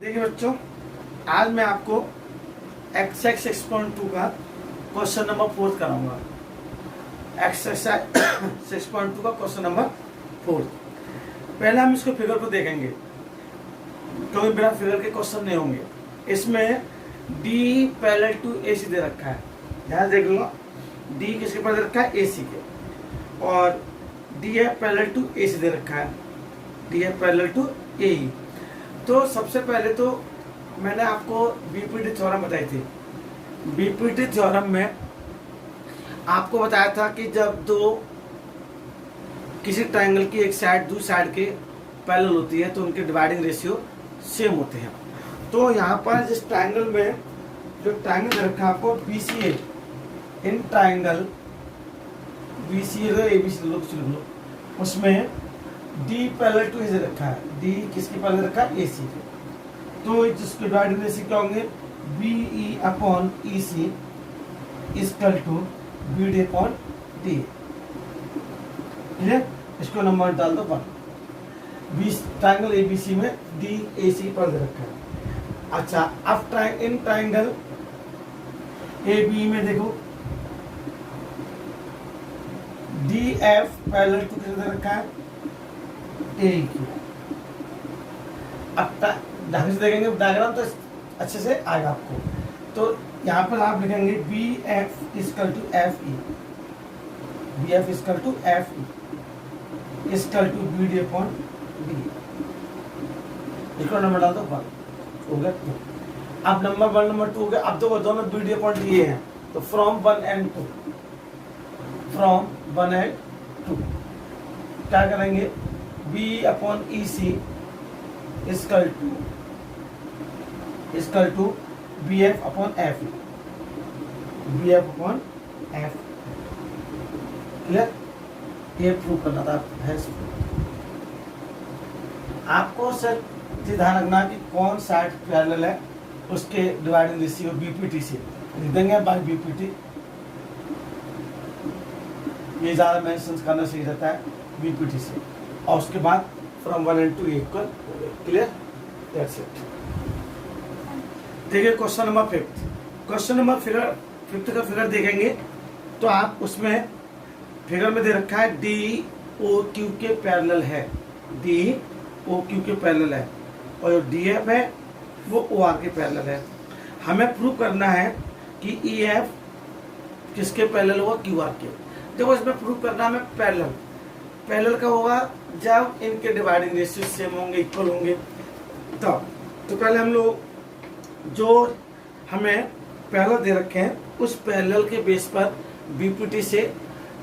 देखिए बच्चों, आज मैं आपको एक्सरसाइज 6.2 का क्वेश्चन नंबर 4 कराऊंगा। एक्सरसाइज 6.2 का क्वेश्चन नंबर 4। पहले हम इसको फिगर को देखेंगे क्योंकि बिना फिगर के क्वेश्चन नहीं होंगे। इसमें डी पैरेलल टू ए सी दे रखा है, ध्यान देख लो। डी किसके पास दे रखा है? ए सी के। और डी है पैरेलल टू ए सी दे रखा है, डी है पैरेलल टू ए। तो सबसे पहले तो मैंने आपको बीपीटी थ्योरम बताई थी। बीपीटी थ्योरम में आपको बताया था कि जब दो किसी ट्रायंगल की एक साइड दूसरी साइड के पैरेलल होती है तो उनके डिवाइडिंग रेशियो सेम होते हैं। तो यहाँ पर जिस ट्रायंगल में जो ट्रायंगल दे रखा है आपको B C A, in triangle B C A A B C लिख लो, उसमें डी पैरेलल टू ए रखा है। डी किसके पैरेलल रखा है? ए सी के। तो जिसके डिवाइडिंग रेशियो क्या होंगे? B E upon E C equal to B D upon D. Clear? इसको नंबर डाल दो 1। ट्रायंगल ए बी सी में डी ए सी पैरेलल रखा है। अच्छा, अब इन ट्रायंगल ए बी में देखो डी एफ पैरेलल टू किसके रखा है? ए क्यू। अब ढंग से देखेंगे डायग्राम तो अच्छे से आएगा आपको। तो यहाँ पर आप लिखेंगे B F equal to F E, B F equal to F E equal to B D upon D. इसको नंबर डाल दो 1 हो गया 2। अब नंबर 1 नंबर 2 हो गया। अब तो दोनों बी डी अपॉन डी है, तो फ्रॉम 1 एंड 2, फ्रॉम 1 एंड 2 क्या करेंगे? B upon E C equal to B F upon F, B F upon F. Clear? ये प्रूव करना था है। आपको सर ध्यान रखना कि कौन साइड पैरेलल है उसके डिवाइडिंग रेशियो बीपीटी से लिख देंगे बाय बीपीटी। ये ज्यादा मेंशन करना सही रहता है बीपीटी से। और उसके बाद from 1 and 2 equal. Clear? That's it. देखिए क्वेश्चन नंबर 5। क्वेश्चन नंबर 5 का फिगर देखेंगे तो आप उसमें फिगर में दे रखा है डी ओ क्यू के पैरेलल है, डी ओ क्यू के पैरेलल है, और जो डी एफ है वो ओ आर के पैरेलल है। हमें प्रूव करना है कि ई एफ किसके पैरेलल होगा? क्यू आर के। देखो इसमें प्रूव करना है हमें पैरेलल का होगा जब इनके डिवाइडिंग रेशियो सेम होंगे, इक्वल होंगे तब। तो पहले हम लोग जो हमें पैरेलल दे रखे हैं उस पैरेलल के बेस पर बीपीटी से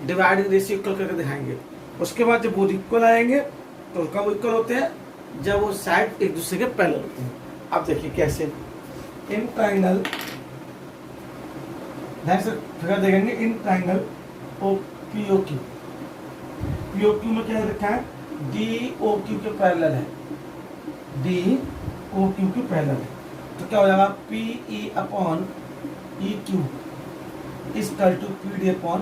डिवाइडिंग रेशियो इक्वल करके दिखाएंगे। उसके बाद जब वो इक्वल आएंगे तो कब इक्वल होते हैं? जब वो साइड एक दूसरे के पैरेलल होते हैं। अब देखिए कैसे। इन ट्रायंगल फिगर देखेंगे, in triangle O P O Q, POQ में क्या रखा है? डी ओ क्यू के पैरेलल है, डी ओ क्यू के पैरेलल है। तो क्या हो जाएगा? P E upon E Q equal to P D upon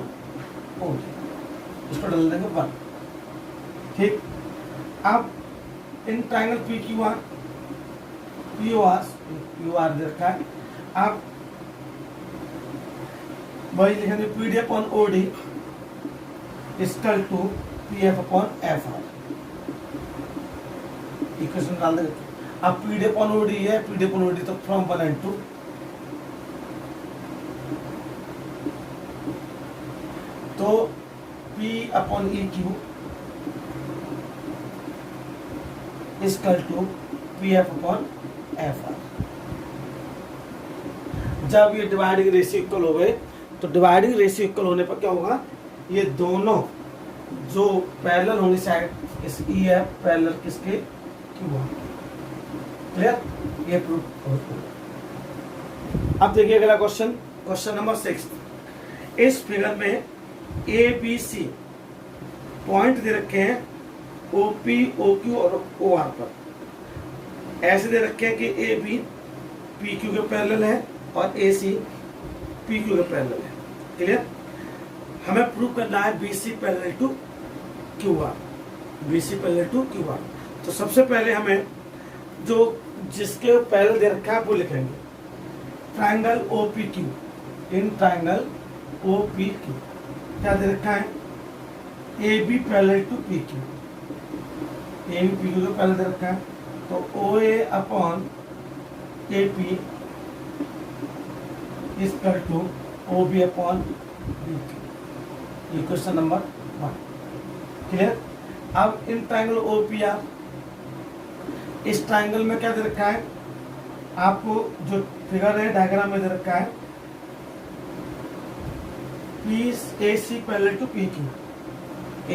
O D. इसको डाल देंगे 1। ठीक। अब इन triangle P Q R, P O R दे रखा है। अब वही लिखेंगे P D upon O D equal to P F upon F R. Equation डाल देंगे। अब P D upon O D है, P D upon O D तो फ्रॉम 1 एंड 2। तो P upon E Q equal to P F upon F R. जब ये dividing ratio equal हो गए तो डिवाइडिंग रेशियो इक्वल होने पर क्या होगा? ये दोनों जो पैरेलल होंगे साइड इस ई एफ पैरेलल किसके? Q R. क्लियर? ये प्रूफ। अब देखिए अगला क्वेश्चन, क्वेश्चन नंबर 6। इस फिगर में ए बी सी पॉइंट दे रखे हैं ओ पी ओ क्यू और ओ आर पर। ऐसे दे रखे हैं कि ए बी पी क्यू के पैरेलल है और ए सी पी क्यू के पैरेलल है। क्लियर? हमें प्रूव करना है B C parallel to Q R, B C parallel to Q R. तो सबसे पहले हमें जो जिसके पहले दे रखा है वो लिखेंगे। Triangle OPQ, in triangle OPQ क्या दे रखा है, AB parallel to PQ, AB PQ को पहले दे रखा है, तो OA upon AP equal to OB upon BQ, ये क्वेश्चन नंबर 1। क्लियर। अब इन ट्राइंगल OPR, इस ट्राइंगल में क्या दे रखा है आपको, जो फिगर है डायग्राम में दे रखा है, AC parallel to PQ,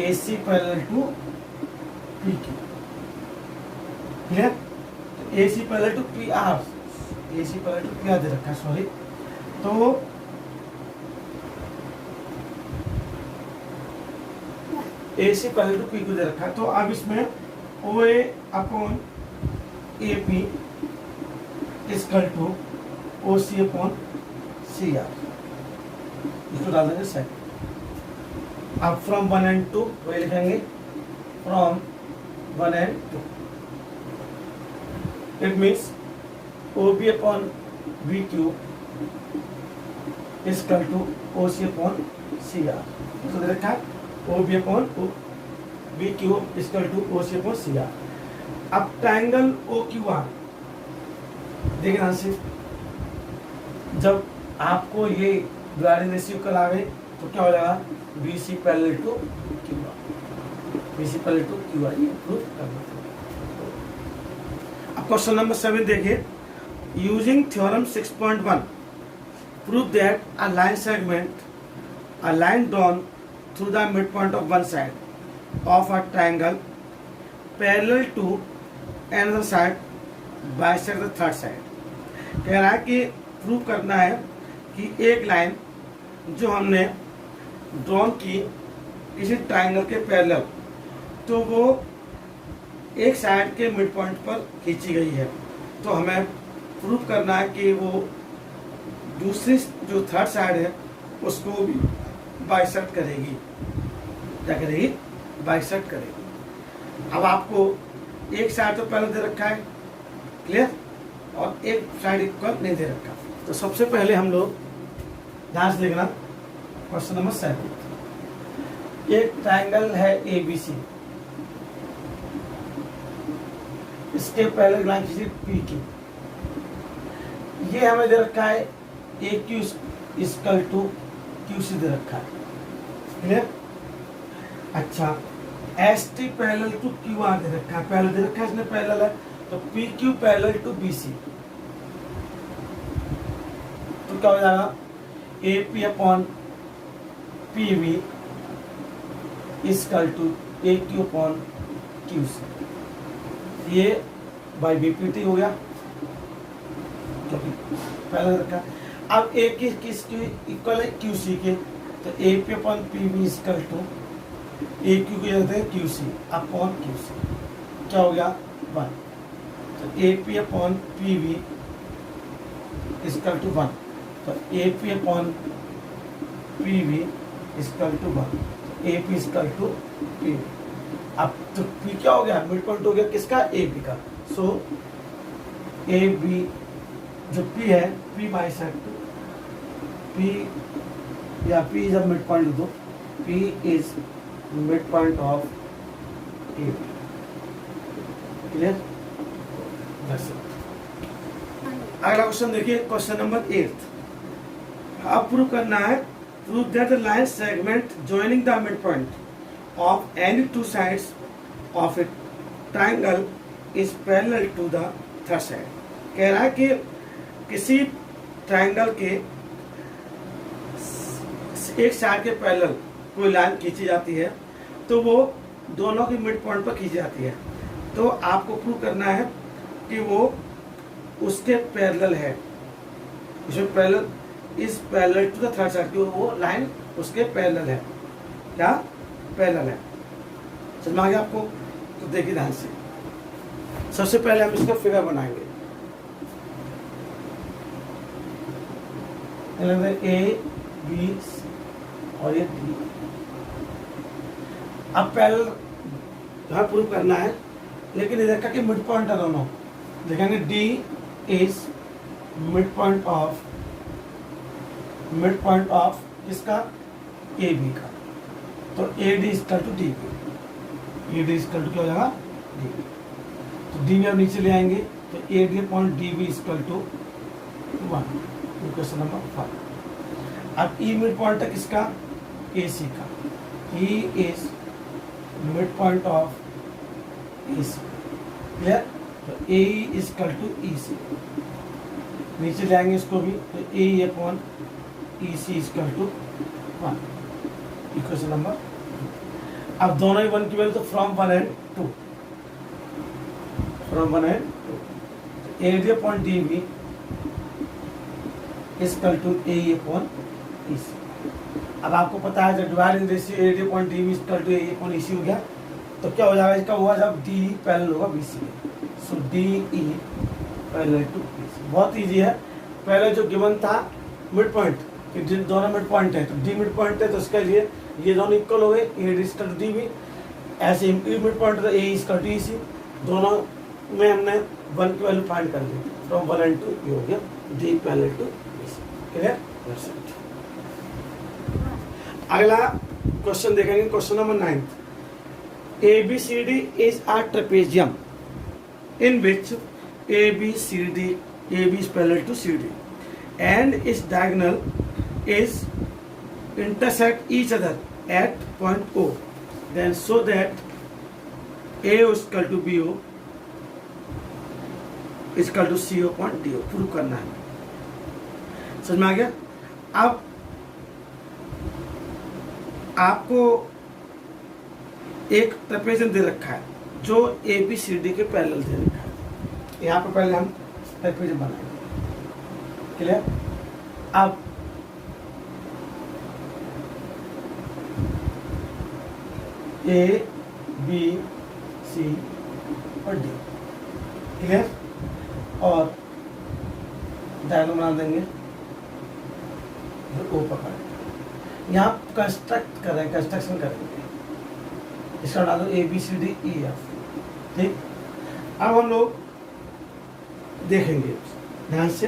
AC parallel to PQ। Clear. तो AC parallel to PR, AC parallel to PR दे रखा है, सॉरी। तो AC पैरेलल टू PQ दे रखा है, तो अब इसमें OA upon AP equal to OC upon CR, इसको डाल देंगे सेट। अब फ्रॉम 1 and 2 वही लिखेंगे, from 1 and 2, it means OB upon BQ equal to OC upon CR, इसको दे रखा है OB upon BQ equal to OC upon CR। अब ट्राइंगल OQR देखिए ध्यान से, जब आपको ये डिवाइडिंग रेशियो कल आ गई तो क्या हो जाएगा, BC parallel to QR, BC parallel to QR, ये प्रूफ करना। अब क्वेश्चन नंबर 7 देखिए, using theorem 6.1 prove that a line segment, a line drawn through the mid point of one side of a triangle parallel to another side bisect the third side. कह रहा है कि prove करना है कि एक line जो हमने ड्रॉन की किसी ट्राइंगल के पैरेलल, तो वो एक साइड के मिड पॉइंट पर खींची गई है, तो हमें प्रूव करना है कि वो दूसरी जो थर्ड साइड है उसको भी बाइसेक्ट करेगी। क्या करेगी, बाइसेक्ट करेगी। अब आपको एक साइड तो पहले दे रखा है, क्लियर, और एक साइड इक्वल नहीं दे रखा। तो सबसे पहले हम लोग ध्यान से देखना, क्वेश्चन नंबर 7, एक ट्राइंगल है ABC, इसके पहले लाइन खींची PQ, ये हमें दे रखा है AQ इक्वल टू QC दे रखा है, क्लियर। अच्छा, ST पैरेलल टू QR दे रखा है, पहले दे रखा है इसने पैरेलल है, तो PQ पैरेलल टू BC, तो क्या हो जाएगा, AP upon PV equal to AQ upon QC, ये बाई BPT हो गया क्योंकि पहले रखा। अब A किसकी इक्वल है, QC के, तो AP upon PV equal to AQ के जाते हैं QC अपॉन QC, क्या हो गया 1, तो AP upon PV equal to 1, तो AP upon PV equal to 1, तो AP इक्वल टू PV। अब तो P क्या हो गया, मिड पॉइंट हो गया किसका, AB का। सो AB जो P है, P बाइसेक्ट P, या P is a mid point, दो P is mid point of AB, clear. अगला क्वेश्चन देखिए, क्वेश्चन नंबर 8, अब प्रूव करना है, prove that the line segment joining the mid point of any two sides of a triangle is parallel to the third side. कह रहा है कि किसी ट्राइंगल के एक साइड के पैरेलल कोई लाइन खींची जाती है, तो वो दोनों की मिड पॉइंट पर खींची जाती है, तो आपको प्रूव करना है कि वो उसके पैरेलल है, इसमें parallel is parallel to the third side, वो लाइन उसके पैरेलल है, क्या पैरेलल है। समझ में आ गया आपको, तो देखिए ध्यान से। सबसे पहले हम इसका फिगर बनाएंगे, A B और ये D। अब पैरेलल प्रूव करना है, लेकिन इधर का कि मिड पॉइंट है दोनों, देखेंगे D is mid point of किसका, ए बी का। तो A D equal to D B, A D equal to क्या हो जाएगा, डी बी। तो डी बी अब नीचे ले आएंगे, तो A D point D B equal to 1, question number 5। अब ई मिड पॉइंट है किसका, ए सी का, E is mid point of A C, clear. तो ए इजकल टू ई सी, नीचे ले आएंगे इसको भी, तो A upon E C equal to 1, equation number 2। अब दोनों ही 1 की वैल्यू, तो from 1 and 2, from 1 and 2, A D upon D B equal to A upon E C. अब आपको पता है जब dividing ratio A D upon D B equal to A upon E C हो गया, तो क्या हो जाएगा इसका, हुआ जब डी पैरेलल होगा B C, so D E parallel to B C. बहुत ईजी है। पहले जो गिवन था मिड पॉइंट, कि जिन दोनों मिड पॉइंट है, तो डी मिड पॉइंट है, तो इसके लिए ये दोनों इक्वल हो गए, A D equal to D B. ऐसे ई मिड पॉइंट है तो ए इजकल टू ई सी, दोनों में हमने 1 की वैल्यू फाइंड कर ली, फ्रॉम 1 एंड 2 ये हो गया D parallel to B C, clear. अगला क्वेश्चन देखेंगे, question number 9। ABCD is a trapezium in which AB is parallel to CD and its diagonal is intersect each other at point O. Then so that AO is equal to BO is equal to CO upon DO। Prove करना है, समझ में आ गया। अब आपको एक trapezium दे रखा है जो ए बी सी डी के पैरेलल दे रखा है। यहाँ पर पहले हम ट्रेपेजियम बनाएंगे, क्लियर। अब ए बी सी और डी, क्लियर। और डायग्राम बना देंगे, ओ पकड़, यहाँ कंस्ट्रक्ट कर रहे हैं, कंस्ट्रक्शन करेंगे। इसका डालो A B C D E F, ठीक। अब हम लोग देखेंगे ध्यान से,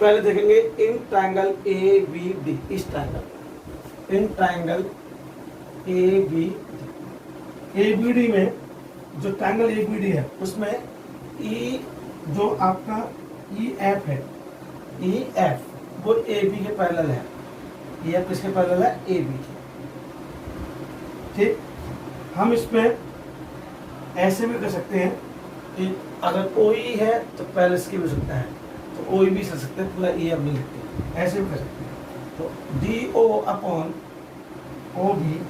पहले देखेंगे in triangle A B D, इस triangle, in triangle A B D में जो ट्रायंगल ए बी डी है उसमें ई जो आपका ई एफ है, ई एफ वो ए बी के पैरेलल है, ई एफ किसके पैरेलल है, ए बी के, ठीक। हम इसमें ऐसे भी कर सकते हैं कि अगर ओ ई है तो पहले इसकी भी सकता है, तो ओ ई भी कर सकते हैं, पूरा ई एफ नहीं लिखते, ऐसे भी कर सकते हैं। तो D O upon O B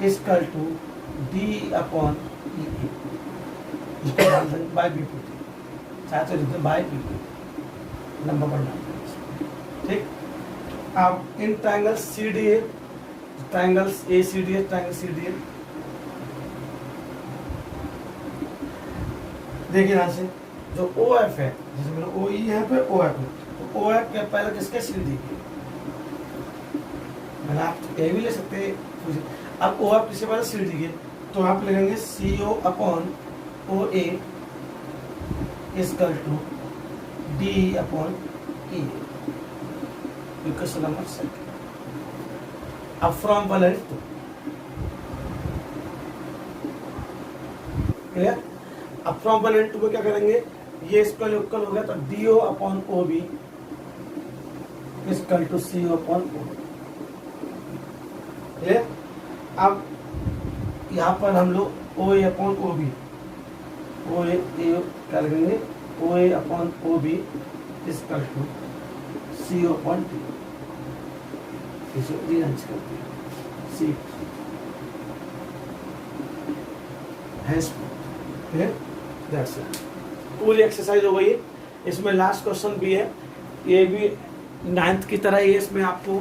equal to D upon E A, इसको डाल देंगे बाय बी पी टी, चाहे तो लिखते by B P T, number पर डाल देंगे, ठीक। अब इन triangle C D A, triangles A C D A, triangle C D A, देखिए यहाँ से जो ओ एफ है, जैसे मेरा ओ ई यहाँ पे ओ एफ है, तो ओ एफ क्या पहले किसके सी डी की, मैंने आप ए भी ले सकते हैं। अब ओ एफ किसके पहले सी डी की, तो आप लिखेंगे C O upon O A equal to D upon E, question number 2। अब फ्रॉम 1 एंड 2, क्लियर। अब फ्रॉम 1 एंड 2 में क्या करेंगे, ये इसका इक्वल हो गया, तो D O upon O B equal to C O upon O, clear. अब यहाँ पर हम लोग ओ A upon O B, O A क्या लगेंगे, O A upon O B equal to C O upon D, इसे रीअरेंज करते हैं, C hash, clear. That's it, पूरी एक्सरसाइज हो गई है। इसमें लास्ट क्वेश्चन भी है, ये भी 9th की तरह ये, इसमें आपको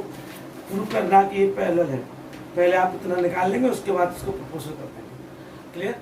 प्रूव करना कि ये पैरेलल है। पहले आप इतना निकाल लेंगे, उसके बाद इसको प्रपोजल कर देंगे, क्लियर।